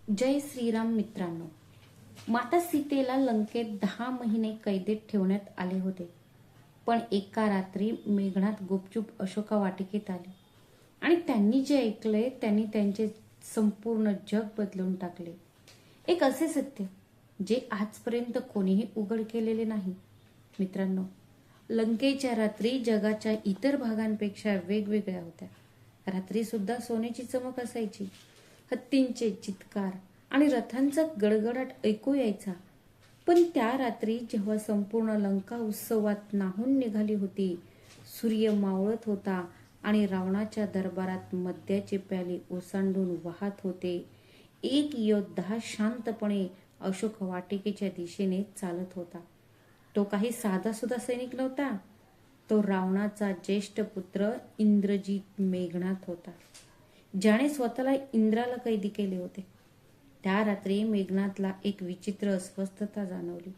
जय श्रीराम मित्रांनो. माता सीतेला लंकेत 10 महिने कैदेत ठेवण्यात आले होते. पण एका रात्री मेघनाथ गुपचूप अशोका वाटिकेत आले आणि त्यांनी जे ऐकले त्यांनी त्यांचे संपूर्ण जग बदलून टाकले. एक असे सत्य जे आजपर्यंत कोणीही उघड केलेले नाही. मित्रांनो, लंकेच्या रात्री जगाच्या इतर भागांपेक्षा वेगवेगळ्या होत्या. रात्री सुद्धा सोन्याची चमक असायची, हत्तींचे चित्कार आणि रथांचा गडगडाट ऐकू यायचा. पण त्या रात्री जेव्हा संपूर्ण लंका उत्सवात न्हाऊन निघाली होती, सूर्य मावळत होता आणि रावणाच्या दरबारात मद्याचे प्याले ओसांडून वाहत होते, एक योद्धा शांतपणे अशोक वाटिकेच्या दिशेने चालत होता. तो काही साधासुद्धा सैनिक नव्हता. तो रावणाचा ज्येष्ठ पुत्र इंद्रजित मेघनाथ होता, ज्याने स्वतःला इंद्राला कैदी केले होते. त्या रात्री मेघनाथला एक विचित्र अस्वस्थता जाणवली.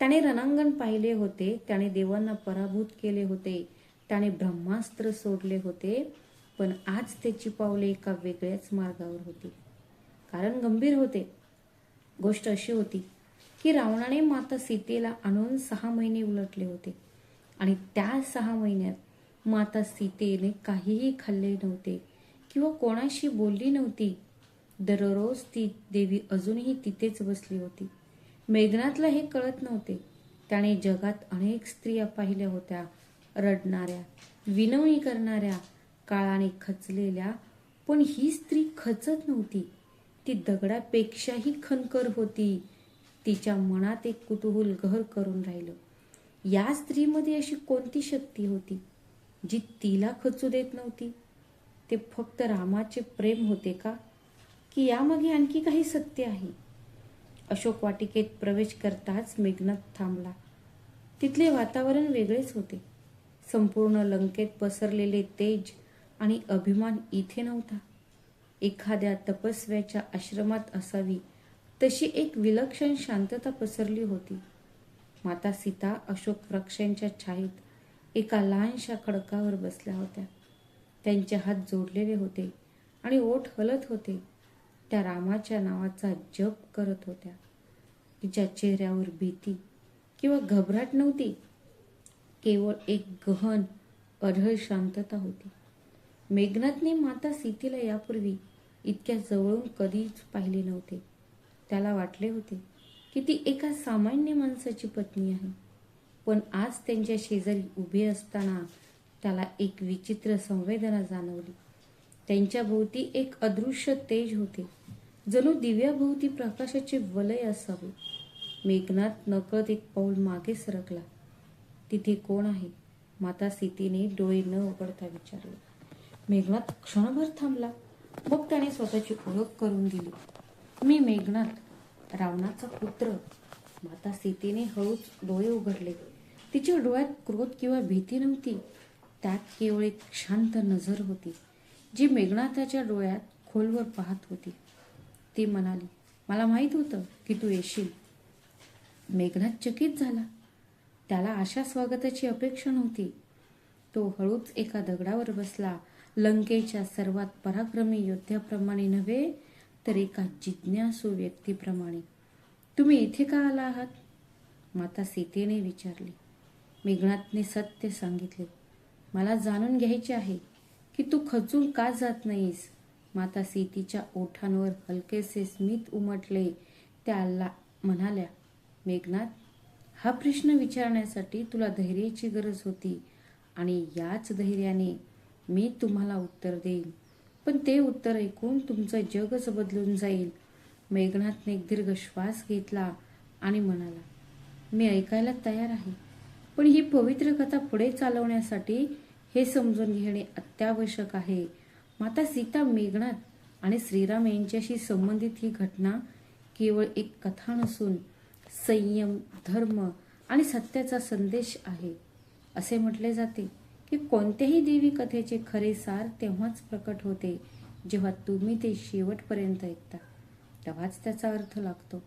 त्याने रणांगण पाहिले होते, त्याने देवांना पराभूत केले होते, त्याने ब्रह्मास्त्र सोडले होते. पण आज त्याची पावले एका वेगळ्याच मार्गावर होती. कारण गंभीर होते. गोष्ट अशी होती की रावणाने माता सीतेला आणून 6 महिने उलटले होते आणि त्या 6 महिन्यात माता सीतेने काहीही खाल्ले नव्हते किंवा कोणाशी बोलली नव्हती. दररोज ती देवी अजूनही तिथेच बसली होती. मेघनाथला हे कळत नव्हते. त्याने जगात अनेक स्त्रिया पाहिल्या होत्या, रडणाऱ्या, विनवणी करणाऱ्या, काळाने खचलेल्या. पण ही स्त्री खचत नव्हती. ती दगडापेक्षाही खणकर होती. तिच्या मनात एक कुतूहल घर करून राहिलं. या स्त्रीमध्ये अशी कोणती शक्ती होती जी तिला खचू देत नव्हती? ते फक्त रामाचे प्रेम होते का, की यामागे आणखी काही सत्य आहे? अशोक वाटिकेत प्रवेश करताच मेघनाथ थांबला. तिथले वातावरण वेगळेच होते. संपूर्ण लंकेत पसरलेले तेज आणि अभिमान इथे नव्हता. एखाद्या तपस्व्याच्या आश्रमात असावी तशी एक विलक्षण शांतता पसरली होती. माता सीता अशोक वृक्षांच्या छायेत एका लहानशा खडकावर बसल्या होत्या. त्यांचे हात जोडलेले होते आणि ओठ हलत होते. त्या रामाच्या नावाचा जप करत होत्या. तिच्या चेहऱ्यावर भीती किंवा घबराट नव्हती, केवळ एक गहन अढळ शांतता होती. मेघनाथने माता सीतेला यापूर्वी इतक्या जवळून कधीच पाहिले नव्हते. त्याला वाटले होते की ती एका सामान्य माणसाची पत्नी आहे. पण आज त्यांच्या शेजारी उभे असताना त्याला एक विचित्र संवेदना जाणवली. त्यांच्या भोवती एक अदृश्य तेज होते, जणू दिव्याभोवती प्रकाशाचे वलय असावे. मेघनाथ नकळत एक पाऊल मागे सरकला. तिथे कोण आहे? माता सीतेने डोळे न उघडता विचारले. मेघनाथ क्षणभर थांबला. मग त्याने स्वतःची ओळख करून दिली. मी मेघनाथ, रावणाचा पुत्र. माता सीतेने हळूच डोळे उघडले. तिच्या डोळ्यात क्रोध किंवा भीती नव्हती. त्यात केवळ एक शांत नजर होती, जी मेघनाथाच्या डोळ्यात खोलवर पाहत होती. ती म्हणाली, मला माहित होतं की तू येशील. मेघनाथ चकित झाला. त्याला अशा स्वागताची अपेक्षा नव्हती. तो हळूच एका दगडावर बसला. लंकेच्या सर्वात पराक्रमी योद्ध्याप्रमाणे नव्हे, तर एका जिज्ञासू व्यक्तीप्रमाणे. तुम्ही इथे का आला आहात? माता सीतेने विचारले. मेघनाथने सत्य सांगितले. मला जाणून घ्यायचे आहे की तू खचून का जात नाहीस. माता सीतेच्या ओठांवर हलकेसे स्मित उमटले. त्याला म्हणाल्या, मेघनाथ, हा प्रश्न विचारण्यासाठी तुला धैर्याची गरज होती आणि याच धैर्याने मी तुम्हाला उत्तर देईन. पण ते उत्तर ऐकून तुमचं जगच बदलून जाईल. मेघनाथने एक दीर्घ श्वास घेतला आणि म्हणाला, मी ऐकायला तयार आहे. पण ही पवित्र कथा पुढे चालवण्यासाठी हे समजून घेणे अत्यावश्यक आहे. माता सीता, मेघनाथ आणि श्रीराम यांच्याशी संबंधित ही घटना केवळ एक कथा नसून संयम, धर्म आणि सत्याचा संदेश आहे. असे म्हटले जाते की कोणत्याही देवी कथेचे खरे सार तेव्हाच प्रकट होते जेव्हा तुम्ही ते शेवटपर्यंत ऐकता. तेव्हाच त्याचा अर्थ लागतो.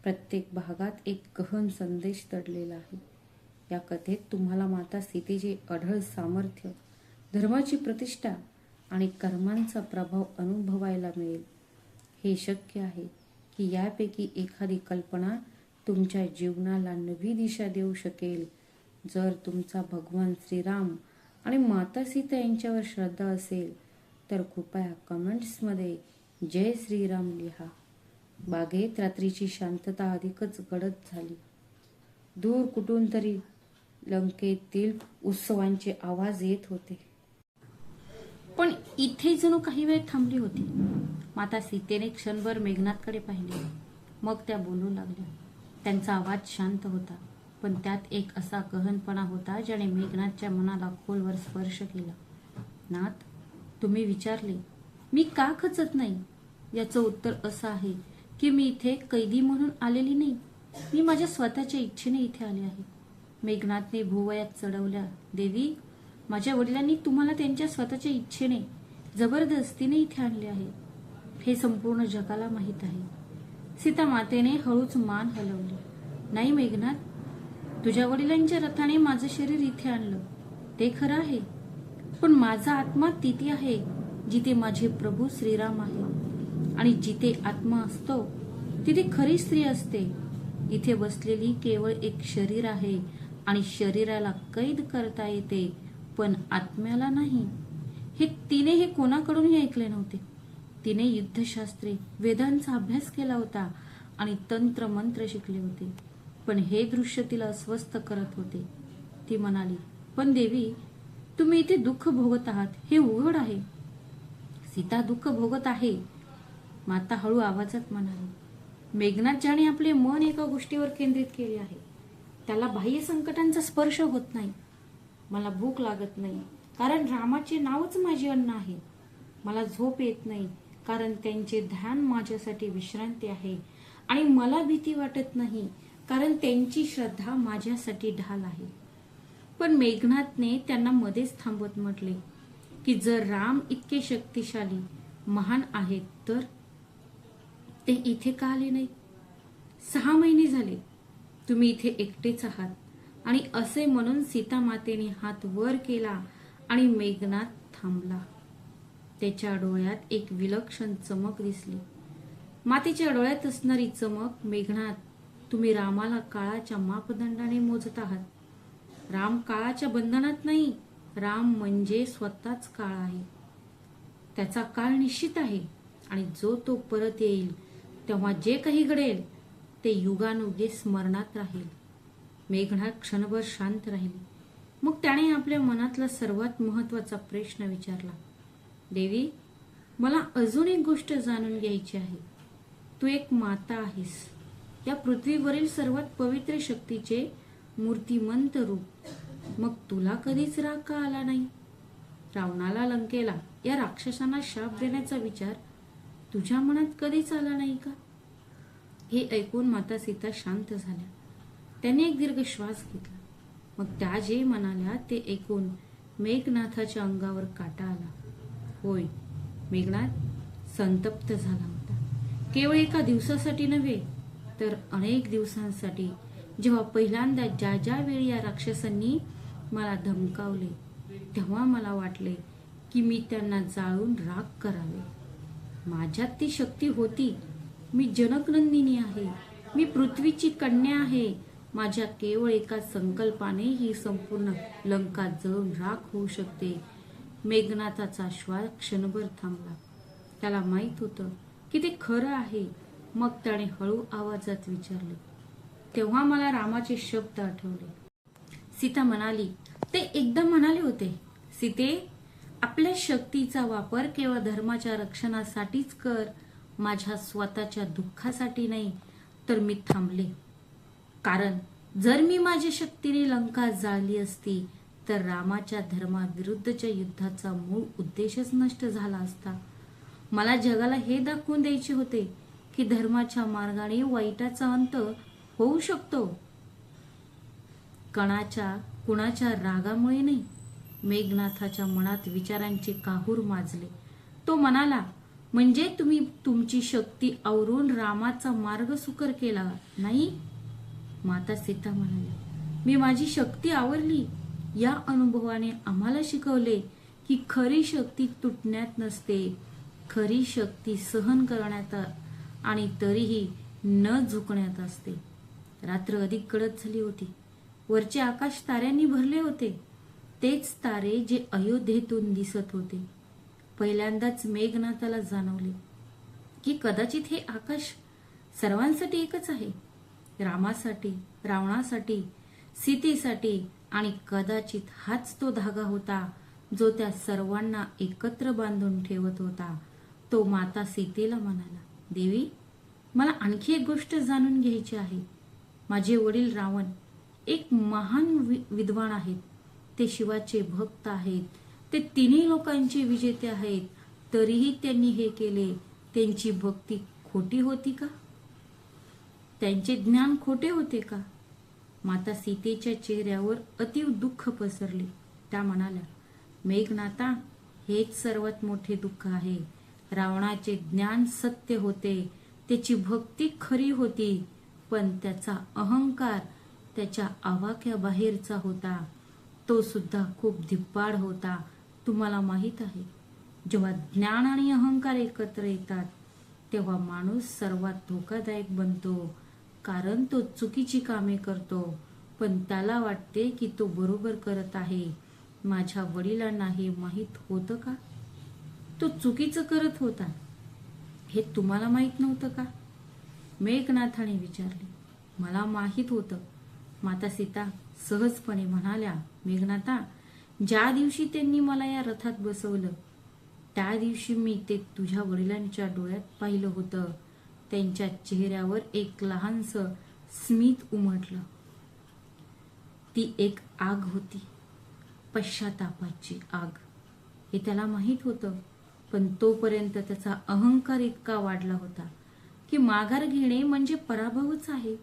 प्रत्येक भागात एक गहन संदेश दडलेला आहे. या कथेत तुम्हाला माता सीतेचे अढळ सामर्थ्य, धर्माची प्रतिष्ठा आणि कर्मांचा प्रभाव अनुभवायला मिळेल. हे शक्य आहे की यापैकी एखादी कल्पना तुमच्या जीवनाला नवी दिशा देऊ शकेल. जर तुमचा भगवान श्रीराम आणि माता सीता यांच्यावर श्रद्धा असेल तर कृपया कमेंट्समध्ये जय श्रीराम लिहा. बागेत रात्रीची शांतता अधिकच गडद झाली. दूर कुठून तरी लंकेतील उत्सवांचे आवाज येत होते. पण इथे जणू काही वेळ थांबली होती. माता सीतेने क्षणभर मेघनाथकडे पाहिले. मग त्या बोलू लागल्या. त्यांचा आवाज शांत होता, पण त्यात एक असा गहनपणा होता ज्याने मेघनाथच्या मनाला खोलवर स्पर्श केला. नाथ, तुम्ही विचारले मी का खचत नाही. याचं उत्तर असं आहे की मी इथे कैदी म्हणून आलेली नाही. मी माझ्या स्वतःच्या इच्छेने इथे आले आहे. मेघनाथने भुवयात चढवल्या. देवी, माझ्या वडिलांनी तुम्हाला त्यांच्या स्वतःच्या इच्छेने जबरदस्तीने इथे आणले आहे. हे संपूर्ण जगाला माहीत आहे. सीता मातेने हळूच मान हलवली. नाही मेघनाथ, तुझ्या वडिलांच्या रथाने माझं शरीर इथे आणलं ते खरं आहे, पण माझा आत्मा तिथे आहे जिथे माझे प्रभू श्रीराम आहे. आणि जिथे आत्मा असतो तिथे खरी स्त्री असते. इथे बसलेली केवळ एक शरीर आहे आणि शरीराला कैद करता येते, पण आत्म्याला नाही. तिने हे कोणाकडूनही ऐकले नव्हते. तिने युद्धशास्त्रे, वेदांचा अभ्यास केला होता आणि तंत्र मंत्र शिकले होते, पण हे दृश्य तिला अस्वस्थ करत होते. ती म्हणाली, पण देवी, तुम्ही इथे दुःख भोगत आहात हे उघड आहे. सीता दुःख भोगत आहे, माता हळू आवाजात म्हणाली. मेघनाथ ज्याने आपले मन एका गोष्टीवर केंद्रित केले आहे त्याला बाह्य संकटांचा स्पर्श होत नाही. मला भूक लागत नाही कारण रामाचे नावच माझे अन्न आहे. मला झोप येत नाही कारण त्यांचे ध्यान माझ्यासाठी विश्रांती आहे. आणि मला भीती वाटत नाही कारण त्यांची श्रद्धा माझ्यासाठी ढाल आहे. पण मेघनाथने त्यांना मध्येच थांबवत म्हटले की जर राम इतके शक्तिशाली महान आहेत तर ते इथे का आले नाही. 6 महिने झाले तुम्ही इथे एकटेच आहात. आणि असे म्हणून सीता मातेने हात वर केला आणि मेघनाथ थांबला. त्याच्या डोळ्यात एक विलक्षण चमक दिसली. मातेच्या डोळ्यात असणारी चमक. मेघनाथ, तुम्ही रामाला काळाच्या मापदंडाने मोजत आहात. राम काळाच्या बंधनात नाही. राम म्हणजे स्वतःच काळ आहे. त्याचा काळ निश्चित आहे आणि जो तो परत येईल तेव्हा जे काही घडेल ते युगानुगे स्मरणात राहील. मेघनाथ क्षणभर शांत राहिली. मग त्याने आपल्या मनातला सर्वात महत्वाचा प्रश्न विचारला. देवी, मला अजून एक गोष्ट जाणून घ्यायची आहे. तू एक माता आहेस, या पृथ्वीवरील सर्वात पवित्र शक्तीचे मूर्तिमंत रूप. मग तुला कधीच राग का आला नाही. रावणाला, लंकेला, या राक्षसांना शाप देण्याचा विचार तुझ्या मनात कधीच आला नाही का. हे ऐकून माता सीता शांत झाल्या. त्याने एक दीर्घ श्वास घेतला. मग त्या जे म्हणाल्या ते ऐकून मेघनाथाच्या अंगावर काटा आला. होय, मेघनाथ संतप्त झाला होता. केवळ एका दिवसासाठी नव्हे तर अनेक दिवसांसाठी. जेव्हा पहिल्यांदा ज्या वेळी या राक्षसांनी मला धमकावले तेव्हा मला वाटले की मी त्यांना जाळून राख करावे. माझ्यात ती शक्ती होती. मी जनकनंदिनी आहे. मी पृथ्वीची कन्या आहे. माझ्या केवळ एका संकल्पाने ही संपूर्ण लंका जळून राख होऊ शकते. मेघनाथाचा श्वास क्षणभर थांबला. त्याला माहित होतं की ते खरं आहे. मग त्याने हळू आवाजात विचारले. तेव्हा मला रामाचे शब्द आठवले. सीता म्हणाली, ते एकदा म्हणाले होते, सीते, आपल्या शक्तीचा वापर केवळ धर्माच्या रक्षणासाठीच कर. माझ्या स्वतःच्या दुःखासाठी नाही. तर मी थांबले, कारण जर मी माझ्या शक्तीने लंका जाळली असती तर रामाच्या धर्माविरुद्धच्या युद्धाचा मूळ उद्देशच नष्ट झाला असता. मला जगाला हे दाखवून द्यायचे होते की धर्माच्या मार्गाने वाईटाचा अंत होऊ शकतो. कुणाच्या रागामुळे नाही. मेघनाथाच्या मनात विचारांचे काहूर माजले. तो म्हणाला, म्हणजे तुम्ही तुमची शक्ती आवरून रामाचा मार्ग सुकर केला नाही. माता सीता म्हणाली, मी माझी शक्ती आवरली. या अनुभवाने आम्हाला शिकवले की खरी शक्ती तुटण्यात नसते खरी शक्ती सहन करण्यात आणि तरीही न झुकण्यात असते. रात्र अधिक गडद झाली होती. वरचे आकाश ताऱ्यांनी भरले होते. तेच तारे जे अयोध्येतून दिसत होते. पहिल्यांदाच मेघनाथाला जाणवले की कदाचित हे आकाश सर्वांसाठी एकच आहे. रामासाठी, रावणासाठी, सीतेसाठी, आणि कदाचित हाच तो धागा होता जो त्या सर्वांना एकत्र बांधून ठेवत होता. तो माता सीतेला म्हणाला, देवी, मला आणखी एक गोष्ट जाणून घ्यायची आहे. माझे वडील रावण एक महान विद्वान आहेत. ते शिवाचे भक्त आहेत. ते तिन्ही लोकांचे विजेते आहेत. तरीही त्यांनी हे केले. त्यांची भक्ती खोटी होती का? त्यांचे ज्ञान खोटे होते का? माता सीतेच्या चेहऱ्यावर अतीव दुःख पसरले. त्या म्हणाल्या, मेघनाथा, हेच सर्वात मोठे दुःख आहे. रावणाचे ज्ञान सत्य होते. त्याची भक्ती खरी होती. पण त्याचा अहंकार त्याच्या आवाक्याबाहेरचा होता. तो सुद्धा खूप धिप्पाड होता. तुम्हाला माहित आहे, जेव्हा ज्ञान आणि अहंकार एकत्र येतात तेव्हा माणूस सर्वात धोकादायक बनतो. कारण तो चुकीची कामे करतो, पण त्याला वाटते की तो बरोबर करत आहे. माझ्या वडिलांना हे माहीत होतं का? तो चुकीचं करत होता हे तुम्हाला माहीत नव्हतं का? मेघनाथाने विचारले. मला माहीत होतं, माता सीता सहजपणे म्हणाल्या. मेघनाथा, ज्या दिवशी त्यांनी मला या रथात बसवलं त्या दिवशी मी ते तुझ्या वडिलांच्या डोळ्यात पाहिलं होतं. त्यांच्या चेहऱ्यावर एक लहानसं स्मित उमटलं. ती एक आग होती, पश्चातापाची आग. हे त्याला माहीत होतं, पण तोपर्यंत त्याचा अहंकार इतका वाढला होता की माघार घेणे म्हणजे पराभवच आहे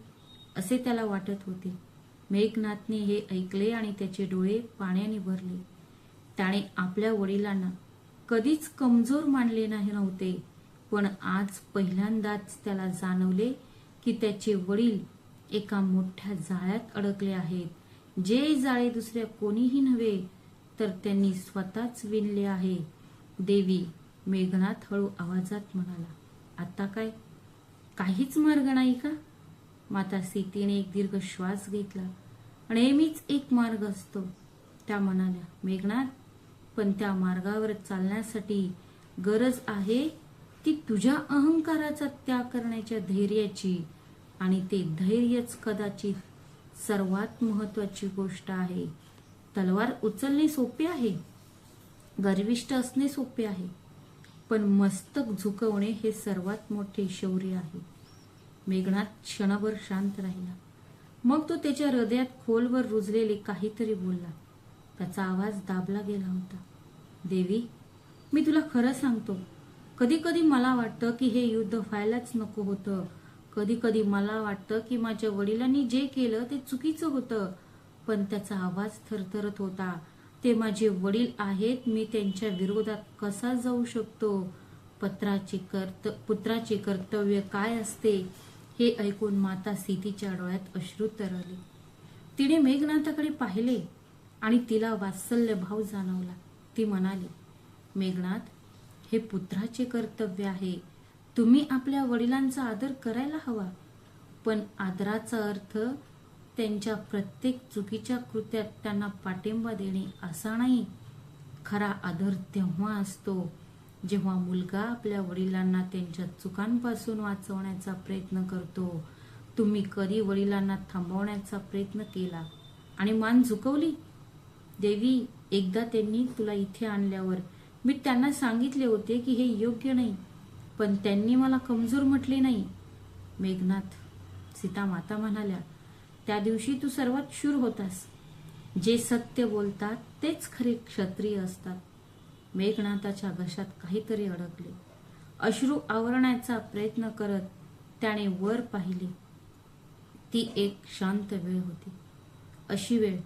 असे त्याला वाटत होते. मेघनाथने हे ऐकले आणि त्याचे डोळे पाण्याने भरले. त्याने आपल्या वडिलांना कधीच कमजोर मानले नव्हते, पण आज पहिल्यांदाच त्याला जाणवले की त्याचे वडील एका मोठ्या जाळ्यात अडकले आहेत. जे जाळे दुसऱ्या कोणीही नव्हे तर त्यांनी स्वतःच विणले आहे. देवी, मेघनाथ हळू आवाजात म्हणाला. आता काय, काहीच मार्ग नाही का? माता सीतेने एक दीर्घ श्वास घेतला. नेहमीच एक मार्ग असतो, त्या म्हणाल्या. मेघनाथ, पण त्या मार्गावर चालण्यासाठी गरज आहे ती तुझ्या अहंकाराचा त्याग करण्याच्या धैर्याची, आणि ते धैर्यच कदाचित सर्वात महत्वाची गोष्ट आहे. तलवार उचलणे सोपे आहे, गर्विष्ठ असणे सोपे आहे, पण मस्तक झुकवणे हे सर्वात मोठे शौर्य आहे. मेघनाथ क्षणभर शांत राहिला. मग तो त्याच्या हृदयात खोलवर रुजलेले काहीतरी बोलला. त्याचा आवाज दाबला गेला होता. देवी, मी तुला खरं सांगतो, कधी कधी मला वाटतं की हे युद्ध व्हायलाच नको होतं. कधी कधी मला वाटतं की माझ्या वडिलांनी जे केलं ते चुकीचं होतं. पण त्याचा आवाज थरथरत होता. ते माझे वडील आहेत, मी त्यांच्या विरोधात कसा जाऊ शकतो? पुत्राचे कर्तव्य काय असते हे ऐकून माता सीतेच्या डोळ्यात अश्रू तरळले. तिने मेघनाथाकडे पाहिले आणि तिला वात्सल्य भाव जाणवला. ती म्हणाली, मेघनाथ, हे पुत्राचे कर्तव्य आहे. तुम्ही आपल्या वडिलांचा आदर करायला हवा, पण आदराचा अर्थ त्यांच्या प्रत्येक चुकीच्या कृत्यात त्यांना पाठिंबा देणे असा नाही. खरा आदर तेव्हा असतो जेव्हा मुलगा आपल्या वडिलांना त्यांच्या चुकांपासून वाचवण्याचा प्रयत्न करतो. तुम्ही कधी वडिलांना थांबवण्याचा प्रयत्न केला आणि मान झुकवली? देवी, एकदा त्यांनी तुला इथे आणल्यावर मी त्यांना सांगितले होते की हे योग्य नाही, पण त्यांनी मला कमजोर म्हटले नाही. मेघनाथ, सीता माता म्हणाल्या, त्या दिवशी तू सर्वात शूर होतास. जे सत्य बोलतात तेच खरे क्षत्रिय असतात. मेघनाथाच्या घशात काहीतरी अडकले. अश्रू आवरण्याचा प्रयत्न करत त्याने वर पाहिले. ती एक शांत वेळ होती. अशी वेळ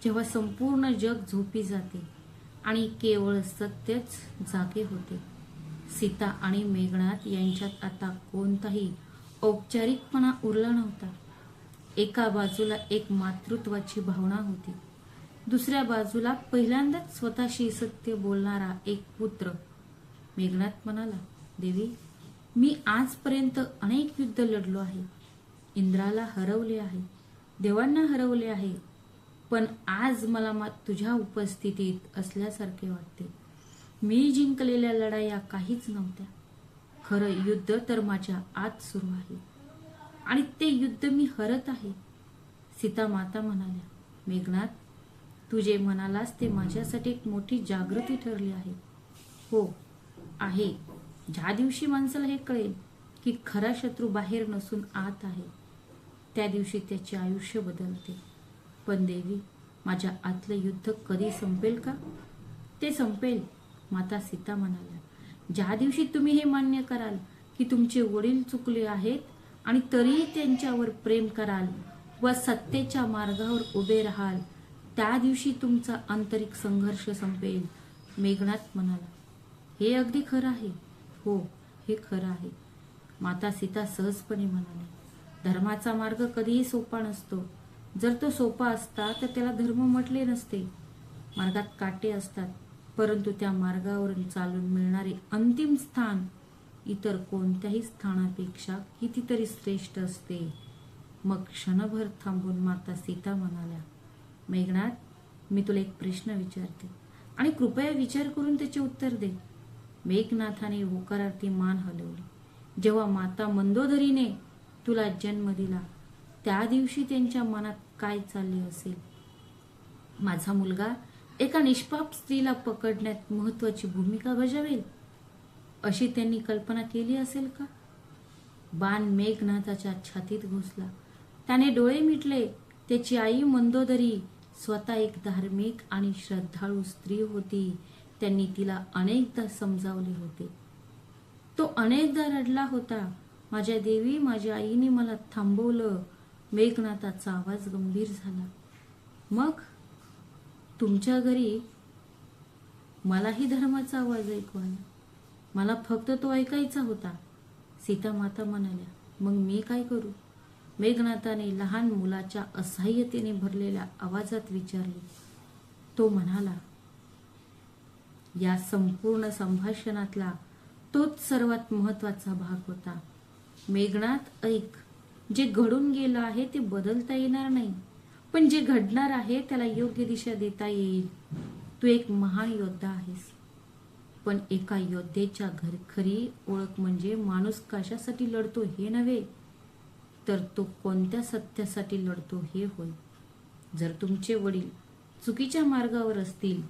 जेव्हा संपूर्ण जग झोपी जाते आणि केवळ सत्यच जागे होते. सीता आणि मेघनाथ यांच्यात आता कोणताही औपचारिकपणा उरला नव्हता. एका बाजूला एक मातृत्वाची भावना होती, दुसऱ्या बाजूला पहिल्यांदाच स्वतःशी सत्य बोलणारा एक पुत्र. मेघनाथ म्हणाला, देवी, मी आजपर्यंत अनेक युद्ध लढलो आहे, इंद्राला हरवले आहे, देवांना हरवले आहे, पण आज मला तुझ्या उपस्थितीत असल्यासारखे वाटते. मी जिंकलेल्या लढाया काहीच नव्हत्या. खरं युद्ध तर माझ्या आत सुरू आहे आणि ते युद्ध मी हरत आहे. सीता माता म्हणाल्या, मेघनाथ, तू जे म्हणालास ते माझ्यासाठी एक मोठी जागृती ठरली आहे. हो आहे. ज्या दिवशी माणसाला हे कळेल की खरा शत्रू बाहेर नसून आत आहे, त्या दिवशी त्याचे आयुष्य बदलते. पण देवी, माझ्या आतलं युद्ध कधी संपेल का? ते संपेल, माता सीता म्हणाल्या, ज्या दिवशी तुम्ही हे मान्य कराल की तुमचे वडील चुकले आहेत आणि तरीही त्यांच्यावर प्रेम कराल व सत्तेच्या मार्गावर उभे राहाल, त्या दिवशी तुमचा आंतरिक संघर्ष संपेल. मेघनाथ म्हणाला, हे अगदी खरं आहे. हो, हे खरं आहे. माता सीता सहजपणे म्हणाली, धर्माचा मार्ग कधीही सोपा नसतो. जर तो सोपा असता तर त्याला धर्म म्हटले नसते. मार्गात काटे असतात, परंतु त्या मार्गावरून चालून मिळणारे अंतिम स्थान इतर कोणत्याही स्थानापेक्षा कितीतरी श्रेष्ठ असते. मग क्षणभर थांबून माता सीता म्हणाल्या, मेघनाथ, मी तुला एक प्रश्न विचारते आणि कृपया विचार करून त्याचे उत्तर दे. मेघनाथाने होकारार्थी मान हलवली. जेव्हा माता मंदोदरीने तुला जन्म दिला, त्या दिवशी त्यांच्या मनात काय चालले असेल? माझा मुलगा एका निष्पाप स्त्रीला पकडण्यात महत्वाची भूमिका बजावेल, अशी त्यांनी कल्पना केली असेल का? बाण मेघनाथाच्या छातीत घुसला. त्याने डोळे मिटले. त्याची आई मंदोदरी स्वतः एक धार्मिक आणि श्रद्धाळू स्त्री होती. त्यांनी तिला अनेकदा समजावले होते. तो अनेकदा रडला होता, माझ्या देवी, माझ्या आईने मला थांबवलं. मेघनाथाचा आवाज गंभीर झाला. मग तुमच्या घरी मलाही धर्माचा आवाज ऐकू आला. मला फक्त तो ऐकायचा होता. सीता माता म्हणाल्या, मग मी काय करू? मेघनाथाने लहान मुलाच्या असहाय्यतेने भरलेल्या आवाजात विचारले. तो म्हणाला, या संपूर्ण संभाषणातला तोच सर्वात महत्वाचा भाग होता. मेघनाथ, ऐक, जे घडून गेलं आहे ते बदलता येणार नाही, पण जे घडणार आहे त्याला योग्य दिशा देता येईल. तू एक महान योद्धा आहेस, पण एका योद्धेच्या खरी ओळख म्हणजे माणूस कशासाठी लढतो हे नव्हे, तर तो कोणत्या सत्यासाठी लढतो हे होय. जर तुमचे वडील चुकीच्या मार्गावर असतील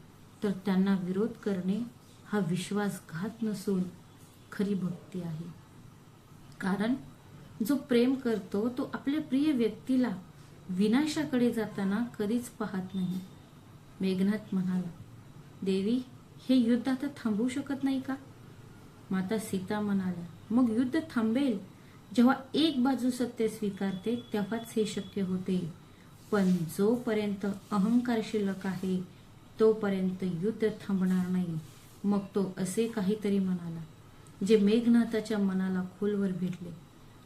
तर त्यांना विरोध करणे हा विश्वासघात नसून खरी भक्ती आहे. कारण जो प्रेम करतो तो आपल्या प्रिय व्यक्तीला विनाशाकडे जाताना कधीच पाहत नाही. मेघनाथ म्हणाला, देवी, हे युद्ध आता थांबू शकत नाही का? माता सीता म्हणाल्या, मग युद्ध थांबेल जेव्हा एक बाजू सत्य स्वीकारते, तेव्हाच हे शक्य होते. पण जोपर्यंत अहंकार शिल्लक आहे तोपर्यंत युद्ध थांबणार नाही. मग तो असे काहीतरी म्हणाला जे मेघनाथाच्या मनाला खोलवर भेटले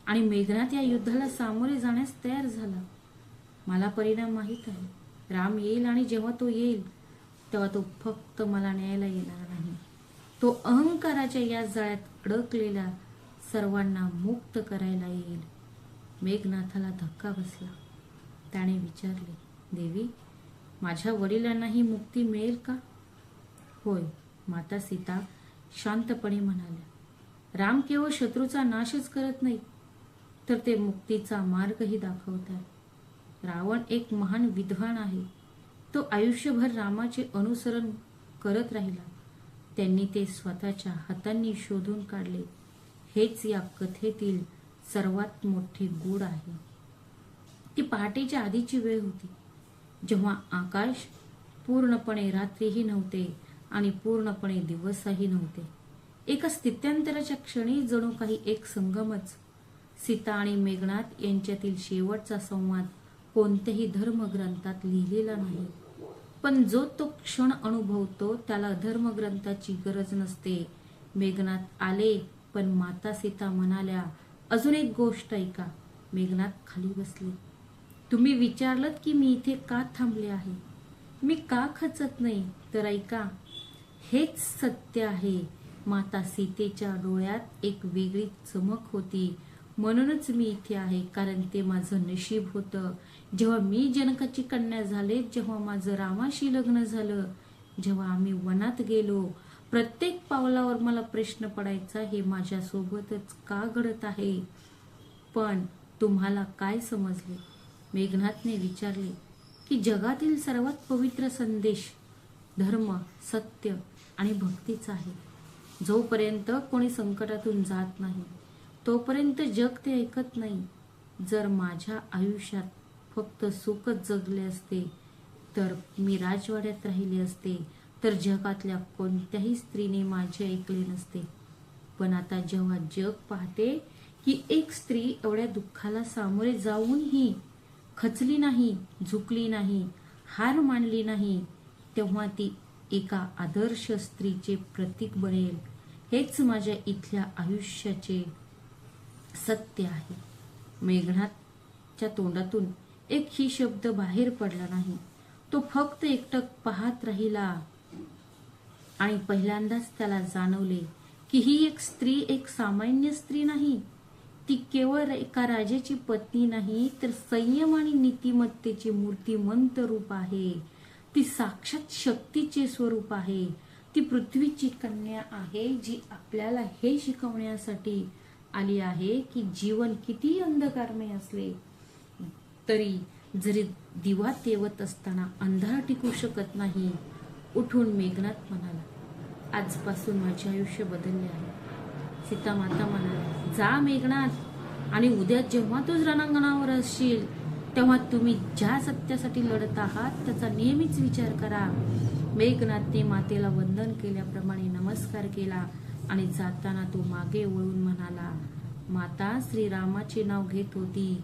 आणि मेघनाथ या युद्धाला सामोरे जाण्यास तयार झाला. मला परिणाम माहीत आहे. राम येईल आणि जेव्हा तो येईल तेव्हा तो फक्त मला न्यायला येणार नाही. तो अहंकाराच्या या जाळ्यात अडकलेल्या सर्वांना मुक्त करायला येईल. मेघनाथाला धक्का बसला. त्याने विचारले, देवी, माझ्या वडिलांना ही मुक्ती मिळेल का? होय, माता सीता शांतपणे म्हणाल्या. राम केवळ शत्रूचा नाशच करत नाही, तर ते मुक्तीचा मार्गही दाखवतात. रावण एक महान विद्वान आहे. तो आयुष्यभर रामाचे अनुसरण करत राहिला. त्यांनी ते स्वतःच्या हातांनी शोधून काढले. हेच या कथेतील सर्वात मोठे गूढ आहे. ती पहाटेच्या आधीची वेळ होती, जेव्हा आकाश पूर्णपणे रात्रीही नव्हते आणि पूर्णपणे दिवसही नव्हते. एका स्थित्यंतराच्या क्षणी जणू काही एक संगमच. सीता आणि मेघनाथ यांच्यातील शेवटचा संवाद कोणत्याही धर्मग्रंथात लिहिलेला नाही, पण जो तो क्षण अनुभवतो त्याला धर्मग्रंथाची गरज नसते. मेघनाथ आले, पण माता सीता म्हणाल्या, अजून एक गोष्ट ऐका. मेघनाथ खाली बसले. तुम्ही विचारलत की मी इथे का थांबले आहे. मी का खचत नाही, तर ऐका, हेच सत्य आहे. माता सीतेच्या डोळ्यात एक वेगळी चमक होती. म्हणूनच मी इथे आहे, कारण ते माझं नशीब होतं. जेव्हा मी जनकाची कन्या झाले, जेव्हा माझं रामाशी लग्न झालं, जेव्हा आम्ही वनात गेलो, प्रत्येक पावलावर मला प्रश्न पडायचा, हे माझ्या सोबतच का घडत आहे. पण तुम्हाला काय समजले? मेघनाथने विचारले की जगातील सर्वात पवित्र संदेश धर्म, सत्य आणि भक्तीचा आहे. जोपर्यंत कोणी संकटातून जात नाही तोपर्यंत जग ते ऐकत नाही. जर माझ्या आयुष्यात फक्त सुखच जगले असते तर मी राजवाड्यात राहिले असते, तर जगातल्या कोणत्याही स्त्रीने माझे ऐकले नसते. पण आता जेव्हा जग पाहते की एक स्त्री एवढ्या दुःखाला सामोरे जाऊनही खचली नाही, झुकली नाही, हार मानली नाही, तेव्हा ती एका आदर्श स्त्रीचे प्रतीक बनेल. हेच माझ्या इथल्या आयुष्याचे सत्य आहे. मेघनाथच्या तोंडातून एकही शब्द बाहेर पडला नाही. तो फक्त एकटक पाहत राहिला आणि पहिल्यांदाच त्याला जाणवले की ही एक स्त्री एक सामान्य स्त्री नाही. ती केवळ एका राजाची पत्नी नाही, तर संयम आणि नीतिमत्तेचे मूर्तिमंत रूप आहे. ती साक्षात शक्तीचे स्वरूप आहे. ती पृथ्वीची कन्या आहे, जी आपल्याला हे शिकवण्यासाठी आली आहे की जीवन किती अंधकारमय असले तरी जरी दिवा तेवत असताना अंधार टिकू शकत नाही. उठून मेघनाथ म्हणाला, आजपासून माझे आयुष्य बदलले आहे. सीता माता म्हणाली, जा मेघनाथ, आणि उद्या जेव्हा तू रणांगणावर असशील तेव्हा तुम्ही ज्या सत्यासाठी लढत आहात त्याचा नेहमीच विचार करा. मेघनाथने मातेला वंदन केल्याप्रमाणे नमस्कार केला आणि जाताना तो मागे वळून म्हणाला, माता श्रीरामाचे नाव घेत होती.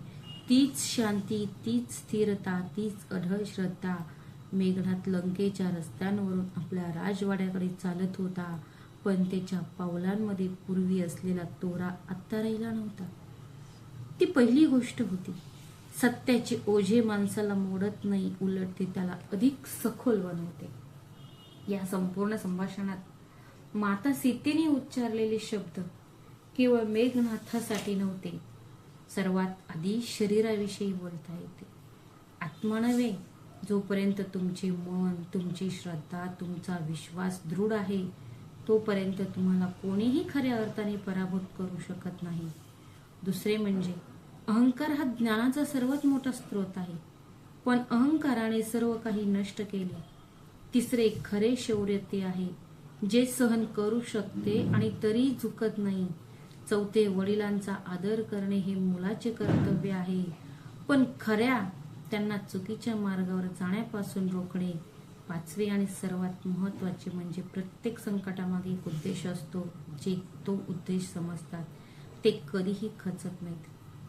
तीच शांती, तीच स्थिरता, तीच अढळ श्रद्धा. मेघनाथ लंकेच्या रस्त्यांवरून आपल्या राजवाड्याकडे चालत होता, पण त्याच्या पावलांमध्ये पूर्वी असलेला तोरा आत्ता राहिला नव्हता. ती पहिली गोष्ट होती. सत्याचे ओझे माणसाला मोडत नाही, उलट ते त्याला अधिक सखोल बनवते. या संपूर्ण संभाषणात माता सीतेने उच्चारलेले शब्द केवळ मेघनाथासाठी नव्हते. सर्वात आधी शरीराविषयी बोलता येते. आत्मा नव्हे. जोपर्यंत तुमचे मन, तुमची श्रद्धा, तुमचा विश्वास दृढ आहे तोपर्यंत तुम्हाला कोणीही खऱ्या अर्थाने पराभूत करू शकत नाही. दुसरे म्हणजे अहंकार हा ज्ञानाचा सर्वात मोठा स्रोत आहे, पण अहंकाराने सर्व काही नष्ट केले. तिसरे खरे शौर्य ते आहे जे सहन करू शकते आणि तरी झुकत नाही. चौथे वडिलांचा आदर करणे हे मुलाचे कर्तव्य आहे, पण खऱ्या त्यांना चुकीच्या मार्गावर जाण्यापासून रोखणे. पाचवे आणि सर्वात महत्वाचे म्हणजे प्रत्येक संकटामागे एक उद्देश असतो. जे तो उद्देश समजतात ते कधीही खचत नाहीत.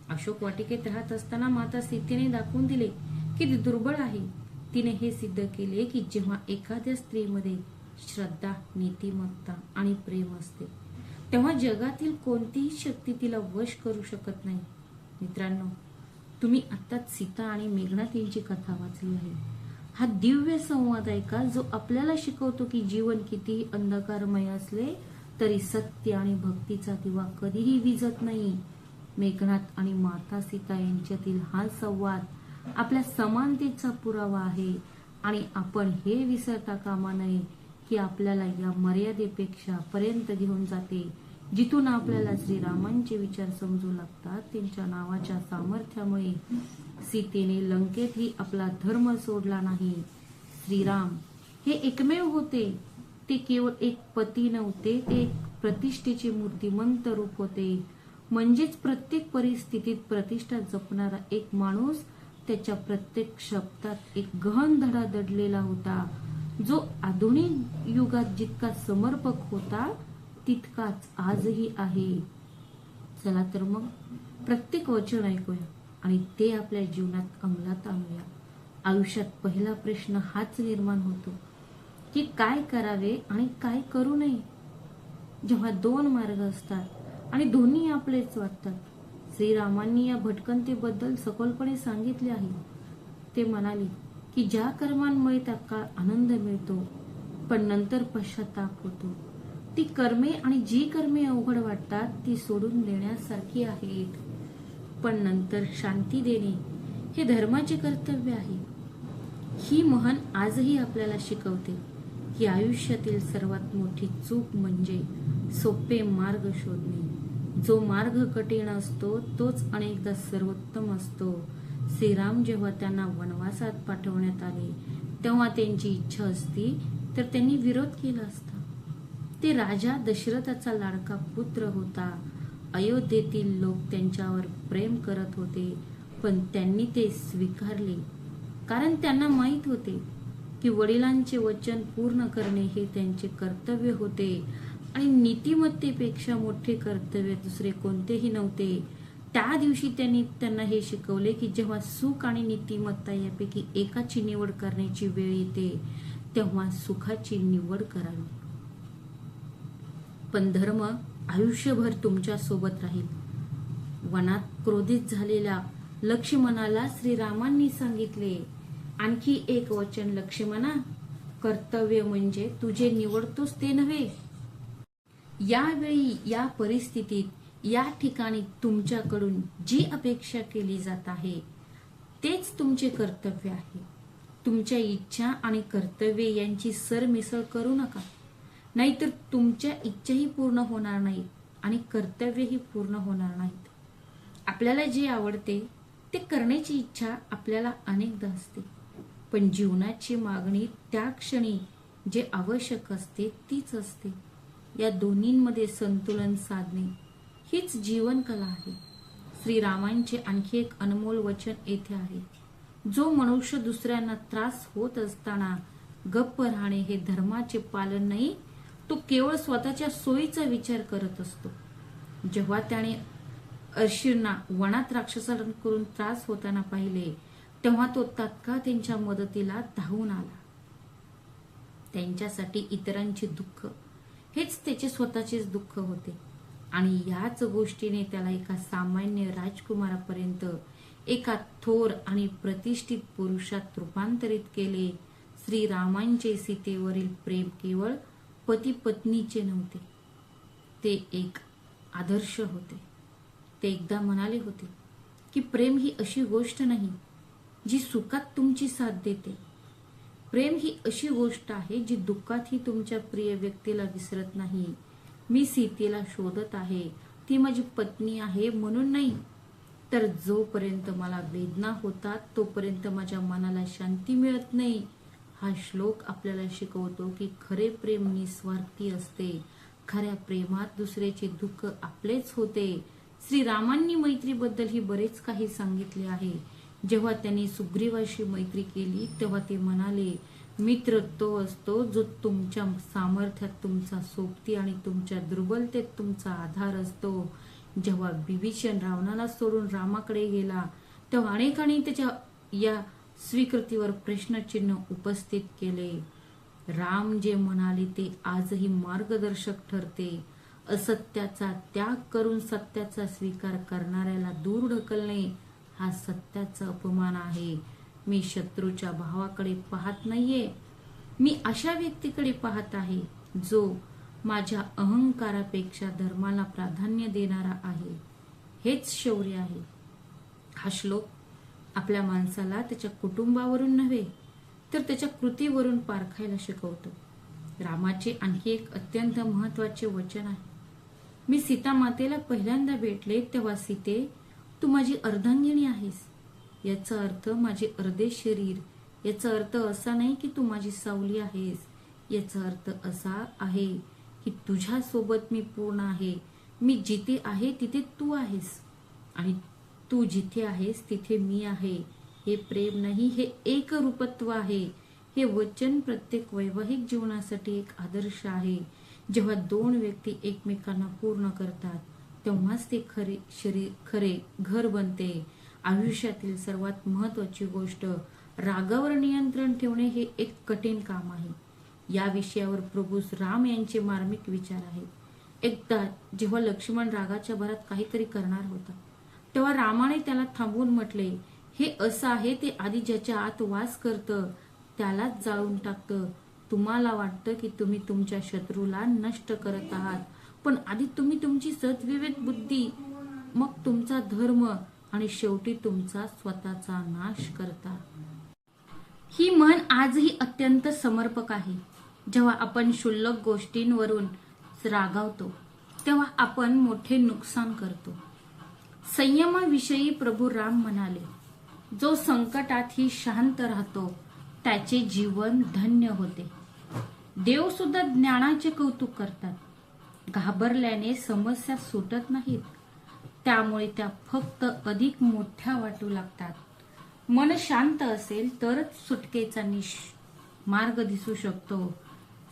अशोक वाटिकेत राहत असताना माता सीतेने दाखवून दिले की ती दुर्बळ आहे. तिने हे सिद्ध केले की जेव्हा एखाद्या स्त्रीमध्ये श्रद्धा, नीतिमत्ता आणि प्रेम असते तेव्हा जगातील कोणतीही शक्ती तिला वश करू शकत नाही. मित्रांनो, तुम्ही आत्ताच सीता आणि मेघनाथ यांची कथा वाचली आहे. हा दिव्य संवाद ऐका जो आपल्याला शिकवतो की जीवन कितीही अंधकारमय असले तरी सत्य आणि भक्तीचा दिवा कधीही विझत नाही. मेघनाथ आणि माता सीता यांच्यातील हा संवाद आपल्या समानतेचा पुरावा आहे आणि आपण हे विसरता कामा नये की आपल्याला या मर्यादेपेक्षा पर्यंत घेऊन जाते, जिथून आपल्याला श्रीरामांचे विचार समजू लागतात. त्यांच्या नावाच्या सामर्थ्यामुळे सीतेने लंकेतही आपला धर्म सोडला नाही. श्रीराम हे एकमेव होते. ते केवळ एक पती नव्हते, ते एक प्रतिष्ठेचे मूर्तिमंत रूप होते. म्हणजेच प्रत्येक परिस्थितीत प्रतिष्ठा जपणारा एक माणूस, त्याच्या प्रत्येक शब्दात एक गहन धडा दडलेला होता, जो आधुनिक युगात जितका समर्पक होता तितकाच आजही आहे. चला तर मग प्रत्येक वचन ऐकूया आणि ते आपल्या जीवनात अंमलात आणूया. आयुष्यात पहिला प्रश्न हाच निर्माण होतो की काय करावे आणि काय करू नये. जेव्हा दोन मार्ग असतात आणि दोन्ही आपलेच वाटतात. श्रीरामांनी या भटकंतीबद्दल सखोलपणे सांगितले आहे. ते म्हणाले की ज्या कर्मांमुळे त्या काळ आनंद मिळतो पण नंतर पश्चाताप होतो ती कर्मे आणि जी कर्मे अवघड वाटतात ती सोडून देण्यासारखी आहेत. पण नंतर शांती देणे हे धर्माचे कर्तव्य आहे. ही म्हण आजही आपल्याला शिकवते की आयुष्यातील सर्वात मोठी चूक म्हणजे सोपे मार्ग शोधणे. जो मार्ग कठीण असतो तोच अनेकदा सर्वोत्तम असतो. श्रीराम जेव्हा त्यांना वनवासात पाठवण्यात आले तेव्हा त्यांची इच्छा असती तर त्यांनी विरोध केला असता. ते राजा दशरथाचा लाडका पुत्र होता. अयोध्येतील लोक त्यांच्यावर प्रेम करत होते, पण त्यांनी ते स्वीकारले कारण त्यांना माहीत होते की वडिलांचे वचन पूर्ण करणे हे त्यांचे कर्तव्य होते आणि नीतिमत्तेपेक्षा मोठे कर्तव्य दुसरे कोणतेही नव्हते. त्या दिवशी त्यांना हे शिकवले की जेव्हा सुख आणि नीतिमत्ता यापैकी एकाची निवड करण्याची वेळ येते तेव्हा सुखाची निवड करावी. पण धर्म आयुष्यभर तुमच्या सोबत राहील. वनात क्रोधित झालेल्या लक्ष्मणाला श्रीरामांनी सांगितले, आणखी एक वचन लक्ष्मणा, कर्तव्य म्हणजे तुझे निवडतोस ते नव्हे. यावेळी या परिस्थितीत या ठिकाणी तुमच्याकडून जी अपेक्षा केली जात आहे तेच तुमचे कर्तव्य आहे. तुमच्या इच्छा आणि कर्तव्य यांची सरमिसळ करू नका, नाहीतर तुमच्या इच्छाही पूर्ण होणार नाहीत आणि कर्तव्यही पूर्ण होणार नाहीत. आपल्याला जे आवडते ते करण्याची इच्छा आपल्याला अनेकदा असते, पण जीवनाची मागणी त्या क्षणी जे आवश्यक असते तीच असते. या दोन्हींमध्ये संतुलन साधणे हीच जीवन कला आहे. श्रीरामांचे आणखी एक अनमोल वचन येथे आहे, जो मनुष्य दुसऱ्यांना त्रास होत असताना गप्प राहणे हे धर्माचे पालन नाही, तो केवळ स्वतःच्या सोयीचा विचार करत असतो. जेव्हा त्याने अर्षींना वनात राक्षसांकडून त्रास होताना पाहिले तेव्हा तो तात्काळ त्यांच्या मदतीला धावून आला. त्यांच्यासाठी इतरांचे दुःख हेच त्याचे स्वतःचेच दुःख होते आणि याच गोष्टीने त्याला एका सामान्य राजकुमारापर्यंत एका थोर आणि प्रतिष्ठित पुरुषात रूपांतरित केले. श्रीरामांचे सीतेवरील प्रेम केवळ पती पत्नीचे नव्हते, ते एक आदर्श होते. ते एकदा म्हणाले होते की प्रेम ही अशी गोष्ट नाही जी सुखात तुमची साथ देते. प्रेम ही अशी गोष्ट आहे जी दुःखातही तुमच्या प्रिय व्यक्तीला विसरत नाही. मी सीतेला शोधत आहे, ती माझी पत्नी आहे म्हणून नाही, तर जोपर्यंत मला वेदना होतात तोपर्यंत माझ्या मनाला शांती मिळत नाही. हा श्लोक आपल्याला शिकवतो की खरे प्रेम निस्वार्थी असते. खऱ्या प्रेमात दुसऱ्याचे दुःख आपलेच होते. श्रीरामांनी मैत्रीबद्दलही बरेच काही सांगितले आहे. जेव्हा त्यांनी सुग्रीवाशी मैत्री केली तेव्हा ते म्हणाले, मित्र तो असतो जो तुमच्या सामर्थ्यात तुमचा सोबती आणि तुमच्या दुर्बलतेत तुमचा आधार असतो. जेव्हा विभीषण रावणाला सोडून रामाकडे गेला तेव्हा अनेकांनी त्याच्या या स्वीकृतीवर प्रश्नचिन्ह उपस्थित केले. राम जे म्हणाले ते आजही मार्गदर्शक ठरते. असत्याचा त्याग करून सत्याचा स्वीकार करणाऱ्याला दूर ढकलणे हा सत्याचा अपमान आहे. मी शत्रूच्या भावाकडे पाहत नाहीये, मी अशा व्यक्तीकडे पाहत आहे जो माझ्या अहंकारापेक्षा धर्माला प्राधान्य देणारा आहे. हेच शौर्य आहे. हा श्लोक आपल्या माणसाला त्याच्या कुटुंबावरून नव्हे तर त्याच्या कृतीवरून पारखायला शिकवतो. रामाचे आणखी एक अत्यंत महत्वाचे वचन आहे. मी सीता मातेला पहिल्यांदा भेटले तेव्हा सीते, तू माझी अर्धांगिनी आहेस. याचा अर्थ माझे अर्धे शरीर. याचा अर्थ असा नाही की तू माझी सावली आहेस. याचा अर्थ असा आहे की तुझ्या सोबत मी पूर्ण आहे. मी जिथे आहे तिथे तू आहेस आणि तू जिथे आहेस तिथे मी आहे. हे प्रेम नाही, हे एकरूपत्व आहे. हे वचन प्रत्येक वैवाहिक जीवनासाठी एक आदर्श आहे. जेव्हा दोन व्यक्ती एकमेकांना पूर्ण करतात तेव्हाच ते खरे घर बनते. आयुष्यातील सर्वात महत्वाची गोष्ट रागावर नियंत्रण ठेवणे हे एक कठीण काम आहे. या विषयावर प्रभू राम यांचे मार्मिक विचार आहेत. एकदा जेव्हा लक्ष्मण रागाच्या भरात काहीतरी करणार होता तेव्हा रामाने त्याला थांबवून म्हटले, हे असं आहे ते आधी ज्याच्या आत वास करतं त्यालाच जाळून टाकतं. तुम्हाला वाटतं की तुम्ही तुमच्या शत्रूला नष्ट करत आहात, पण आधी तुम्ही तुमची सद्विवेक बुद्धी, मग तुमचा धर्म आणि शेवटी तुमचा स्वतःचा नाश करता. ही म्हण आजही अत्यंत समर्पक आहे. जेव्हा आपण क्षुल्लक गोष्टींवरून रागावतो तेव्हा आपण मोठे नुकसान करतो. संयमाविषयी प्रभू राम म्हणाले, जो संकटातही शांत राहतो त्याचे जीवन धन्य होते. देव सुद्धा ज्ञानाचे कौतुक करतात. घाबरल्याने समस्या सुटत नाहीत, त्यामुळे त्या फक्त अधिक मोठ्या वाटू लागतात. मन शांत असेल तरच सुटकेचा मार्ग दिसू शकतो.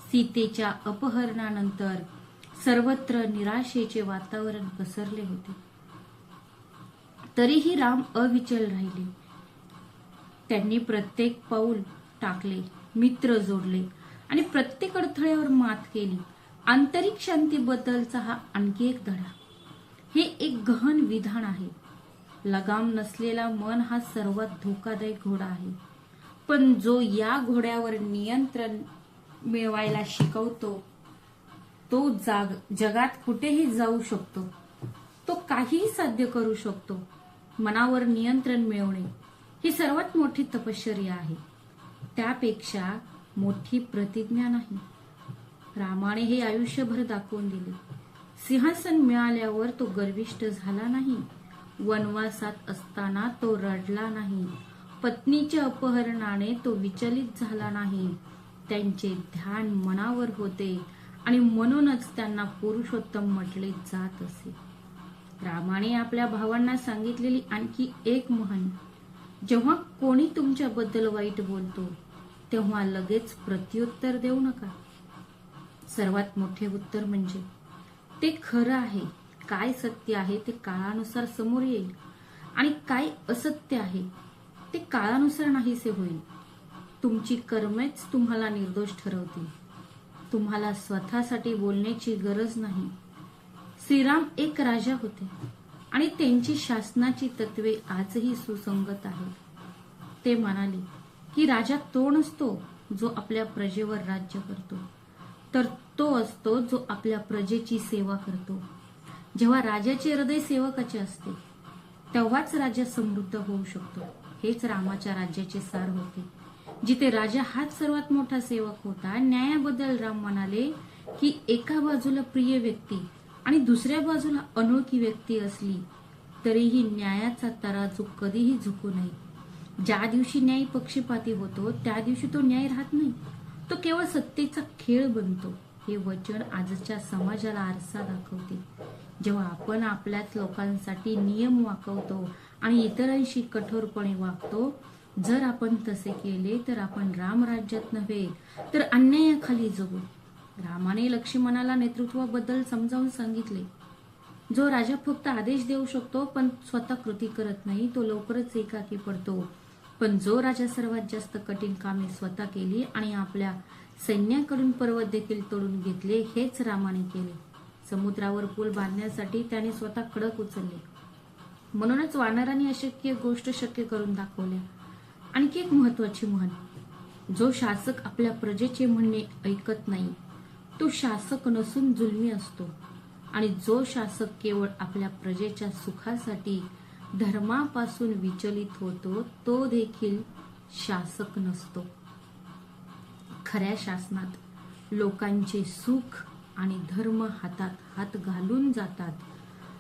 सीतेच्या अपहरणानंतर सर्वत्र निराशेचे वातावरण पसरले होते. तरीही राम अविचल राहिले. त्यांनी प्रत्येक पाऊल टाकले, मित्र जोडले आणि प्रत्येक अडथळ्यावर मात केली. आंतरिक शांतीबद्दलचा हा आणखी एक धडा. हे एक गहन विधान आहे. लगाम नसलेला मन हा सर्वात धोकादायक घोडा आहे. पण जो या घोड्यावर नियंत्रण मिळवायला शिकवतो तो जगात कुठेही जाऊ शकतो. तो काहीही साध्य करू शकतो. मनावर नियंत्रण मिळवणे ही सर्वात मोठी तपश्चर्या आहे. त्यापेक्षा मोठी प्रतिज्ञा नाही. रामाने हे आयुष्यभर दाखवून दिले. सिंहासन मिळाल्यावर तो गर्विष्ठ झाला नाही. वनवासात असताना तो रडला नाही. पत्नीच्या अपहरणाने तो विचलित झाला नाही. त्यांचे ध्यान मनावर होते आणि म्हणूनच त्यांना पुरुषोत्तम म्हटले जात असे. रामाने आपल्या भावांना सांगितलेली आणखी एक म्हण, जेव्हा कोणी तुमच्याबद्दल वाईट बोलतो तेव्हा लगेच प्रत्युत्तर देऊ नका. सर्वात मोठे उत्तर म्हणजे ते खरं आहे. काय सत्य आहे ते काळानुसार समोर येईल आणि काय असत्य आहे ते काळानुसार नाहीसे होईल. तुमची कर्मेच तुम्हाला निर्दोष ठरवतील. तुम्हाला स्वतःसाठी बोलण्याची गरज नाही. श्रीराम एक राजा होते आणि त्यांची शासनाची तत्वे आजही सुसंगत आहेत. ते म्हणाले की राजा तो नसतो जो आपल्या प्रजेवर राज्य करतो, तर तो असतो जो आपल्या प्रजेची सेवा करतो. जेव्हा राजाचे हृदय सेवकाचे असते तेव्हाच राजा समृद्ध होऊ शकतो. हेच रामाच्या राज्याचे सार होते, जिथे राजा हाच सर्वात मोठा सेवक होता. न्यायाबद्दल राम म्हणाले की एका बाजूला प्रिय व्यक्ती आणि दुसऱ्या बाजूला अनोळखी व्यक्ती असली तरीही न्यायाचा तराजू कधीही झुकू नये. ज्या दिवशी न्याय पक्षपाती होतो त्या दिवशी तो न्याय राहत नाही, तो केवळ सत्तेचा खेळ बनतो. हे वचन आजच्या समाजाला आरसा दाखवते. जेव्हा आपण आपल्याच लोकांसाठी नियम वाकवतो आणि इतरांशी कठोरपणे वागतो, जर आपण तसे केले तर आपण रामराज्यात नव्हे तर अन्यायाखाली जगू. रामाने लक्ष्मणाला नेतृत्वाबद्दल समजावून सांगितले. जो राजा फक्त आदेश देऊ शकतो पण स्वतः कृती करत नाही तो लवकरच एकाकी पडतो. पण जो राजा सर्वात जास्त कठीण कामे स्वतः केली आणि आपल्या सैन्याकडून पर्वत देखील तोडून घेतले, हेच रामाने केले. समुद्रावर पूल बांधण्यासाठी त्याने स्वतः खडक उचलले. म्हणूनच वानरांनी अशक्य गोष्ट शक्य करून दाखवल्या. आणखी एक महत्वाची म्हण, जो शासक आपल्या प्रजेचे म्हणणे ऐकत नाही तो शासक नसून जुलमी असतो. आणि जो शासक केवळ आपल्या प्रजेच्या सुखासाठी धर्मापासून विचलित होतो तो देखील शासक नसतो. खऱ्या शासनात लोकांचे सुख आणि धर्म हातात हात घालून जातात.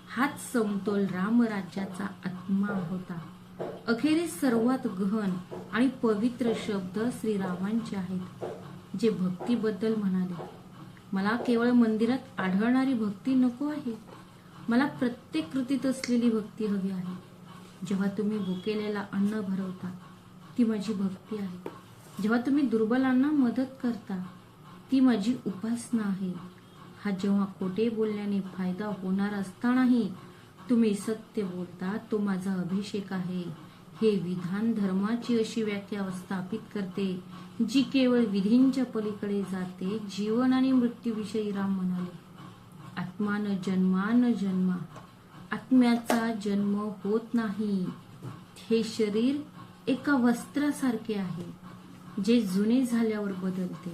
हाच समतोल रामराज्याचा आत्मा होता. अखेरीस सर्वात गहन आणि पवित्र शब्द श्रीरामांचे आहेत, जे भक्तीबद्दल म्हणाले, मला केवळ मंदिरात आढळणारी भक्ती नको आहे. मला प्रत्येक कृतीत असलेली भक्ती हवी आहे. जेव्हा तुम्ही भुकेलेला अन्न भरवता ती माझी भक्ती आहे. जेव्हा तुम्ही दुर्बलांना मदत करता ती माझी उपासना आहे. हा जेव्हा खोटे बोलल्याने फायदा होणार असतानाही तुम्ही सत्य बोलता तो माझा अभिषेक आहे. हे विधान धर्माची अशी व्याख्या स्थापित करते जी केवळ विधींच्या पलीकडे जाते. जीवन आणि मृत्यूविषयी राम म्हणाले, आत्मा न जन्मा न जन्मा. आत्म्याचा जन्म होत नाही. हे शरीर एका वस्त्रासारखे आहे जे जुने झाल्यावर बदलते.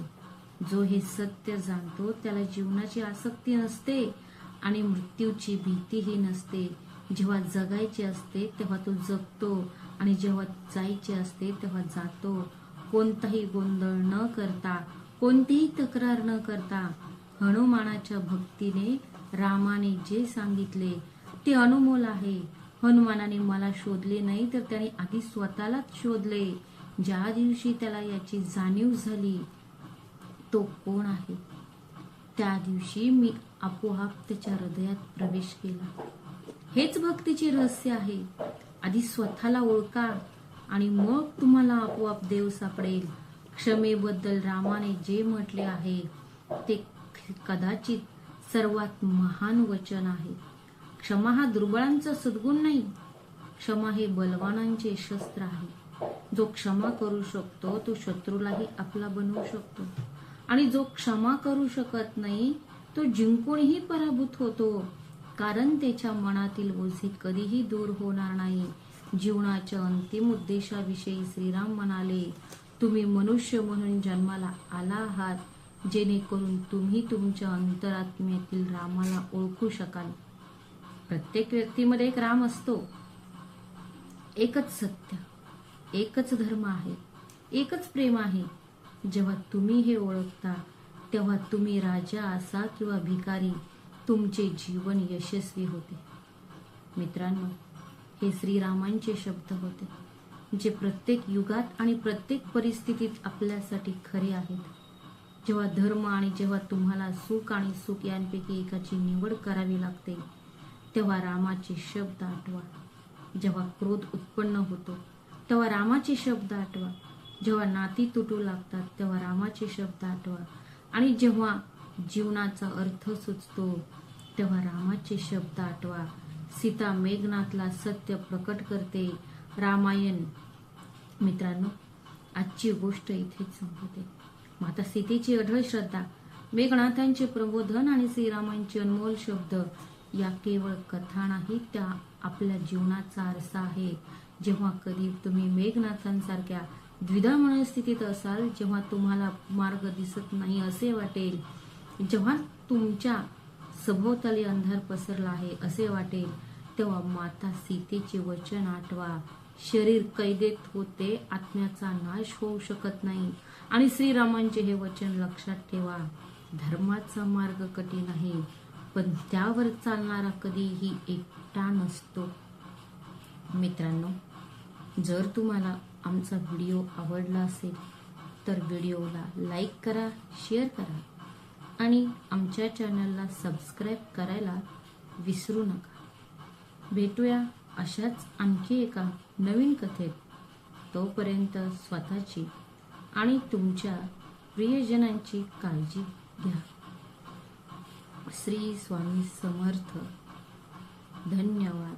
जो हे सत्य जाणतो त्याला जीवनाची आसक्ती नसते आणि मृत्यूची भीतीही नसते. जेव्हा जगायचे असते तेव्हा तो जगतो आणि जेव्हा जायचे असते तेव्हा जातो. कोणताही गोंधळ न करता, कोणतीही तक्रार न करता हनुमानाच्या भक्तीने रामाने जे सांगितले ते अनमोल आहे. हनुमानाने मला शोधले नाही तर त्याने आधी स्वतःलाच शोधले. ज्या दिवशी त्याला याची जाणीव झाली तो कोण आहे त्या दिवशी मी आपोआप त्याच्या हृदयात प्रवेश केला. हेच भक्तीचे रहस्य आहे. आधी स्वतःला ओळखा आणि मग तुम्हाला आपोआप देव सापडेल. क्षमेबद्दल रामाने जे म्हटले आहे ते कदाचित सर्वात महान वचन आहे. क्षमा हा दुर्बळांचा सद्गुण नाही, क्षमा हे बलवानांचे शस्त्र आहे. जो क्षमा करू शकतो तो शत्रूलाही आपला बनवू शकतो आणि जो क्षमा करू शकत नाही तो जिंकूनही पराभूत होतो, कारण त्याच्या मनातील ओझे कधीही दूर होणार नाही. जीवनाच्या अंतिम उद्देशाविषयी श्रीराम म्हणाले, तुम्ही मनुष्य म्हणून जन्माला आला आहात जेणेकरून तुम्ही तुमच्या अंतरात्म्यातील रामाला ओळखू शकाल. प्रत्येक व्यक्तीमध्ये एक राम असतो. एकच सत्य, एकच धर्म आहे, एकच प्रेम आहे. जेव्हा तुम्ही हे ओळखता तेव्हा तुम्ही राजा असा किंवा भिकारी, तुमचे जीवन यशस्वी होते. मित्रांनो, हे श्रीरामांचे शब्द होते जे प्रत्येक युगात आणि प्रत्येक परिस्थितीत आपल्यासाठी खरे आहेत. जेव्हा धर्म आणि जेव्हा तुम्हाला सुख आणि सुख यांपैकी एकाची निवड करावी लागते तेव्हा रामाचे शब्द आठवा. जेव्हा क्रोध उत्पन्न होतो तेव्हा रामाचे शब्द आठवा. जेव्हा नाती तुटू लागतात तेव्हा रामाचे शब्द आठवा. आणि जेव्हा जीवनाचा अर्थ सुचतो तेव्हा रामाचे शब्द आठवा. सीता मेघनाथला सत्य प्रकट करते. रामायण. मित्रांनो, आजची गोष्ट इथेच संपते. माता सीतेची अढळ श्रद्धा, मेघनाथांचे प्रबोधन आणि श्रीरामांचे अनमोल शब्द या केवळ कथा नाही, त्या आपल्या जीवनाचा आरसा आहे. जेव्हा कधी तुम्ही मेघनाथांसारख्या द्विधा मनस्थितीत असाल, जेव्हा तुम्हाला मार्ग दिसत नाही असे वाटेल, जेव्हा तुमच्या सभोवताली अंधार पसरला आहे असे वाटेल, तेव्हा माता सीतेचे वचन आठवा. शरीर कैदेत होते, आत्म्याचा नाश होऊ शकत नाही. आणि श्रीरामांचे हे वचन लक्षात ठेवा. धर्माचा मार्ग कठीण आहे पण त्यावर चालणारा कधीही एकटा नसतो. मित्रांनो, जर तुम्हाला आमचा व्हिडिओ आवडला असेल तर व्हिडिओला लाईक करा, शेअर करा आणि आमच्या चॅनलला सबस्क्राईब करायला विसरू नका. भेटूया अशाच आणखी एका नवीन कथेत. तोपर्यंत स्वतःची आणि तुमच्या प्रियजनांची काळजी घ्या. श्री स्वामी समर्थ. धन्यवाद.